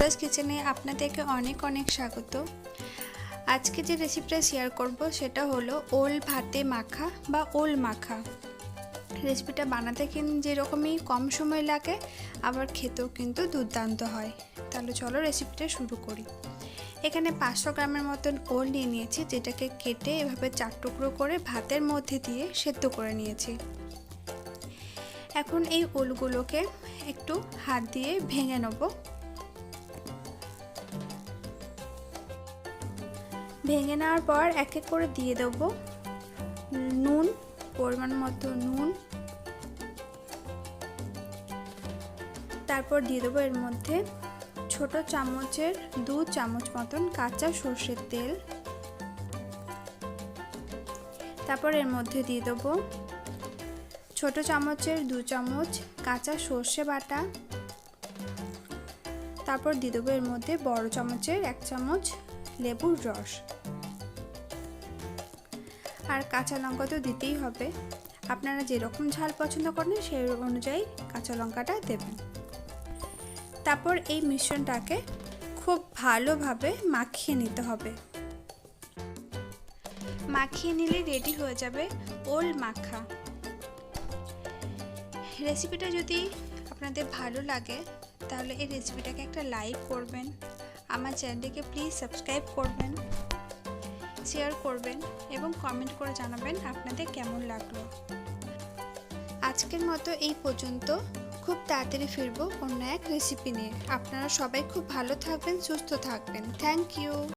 আন্তারাস কিচেনে আপনাদেরকে অনেক অনেক স্বাগত। আজকে যে রেসিপিটা শেয়ার করব সেটা হলো ওল ভাতে মাখা বা ওল মাখা। রেসিপিটা বানাতে কিন্তু যেরকমই কম সময় লাগে, আবার খেতেও কিন্তু দুর্দান্ত হয়। তাহলে চলো রেসিপিটা শুরু করি। এখানে 500 গ্রামের মতন ওল নিয়ে নিয়েছি, যেটাকে কেটে এভাবে 4 টুকরো করে ভাতের মধ্যে দিয়ে সেদ্ধ করে নিয়েছি। এখন এই ওলগুলোকে একটু হাত দিয়ে ভেঙে নেব। ভেঙে নেওয়ার পর এক এক করে দিয়ে দেব নুন, পরিমাণ মতো নুন, তারপর দিয়ে দেবো এর মধ্যে ছোট চামচের 2 চামচ মতন কাঁচা সর্ষের তেল, তারপর এর মধ্যে দিয়ে দেবো ছোট চামচের 2 চামচ কাঁচা সর্ষে বাটা, তারপর দিয়ে দেবো এর মধ্যে বড় চামচের 1 চামচ লেবুর রস, আর কাঁচা লঙ্কা তো দিতেই হবে। আপনারা যেরকম ঝাল পছন্দ করেন সেই অনুযায়ী কাঁচা লঙ্কাটা দেবেন। তারপর এই মিশ্রণটাকে খুব ভালোভাবে মাখিয়ে নিতে হবে। মাখিয়ে নিলে রেডি হয়ে যাবে ওল মাখা। রেসিপিটা যদি আপনাদের ভালো লাগে তাহলে এই রেসিপিটাকে একটা লাইক করবেন, আমার চ্যানেলটিকে প্লিজ সাবস্ক্রাইব করবেন, শেয়ার করবেন এবং কমেন্ট করে জানাবেন আপনাদের কেমন লাগলো। আজকের মতো এই পর্যন্ত। খুব তাড়াতাড়ি ফিরবো অন্য এক রেসিপি নিয়ে। আপনারা সবাই খুব ভালো থাকবেন, সুস্থ থাকবেন। Thank you.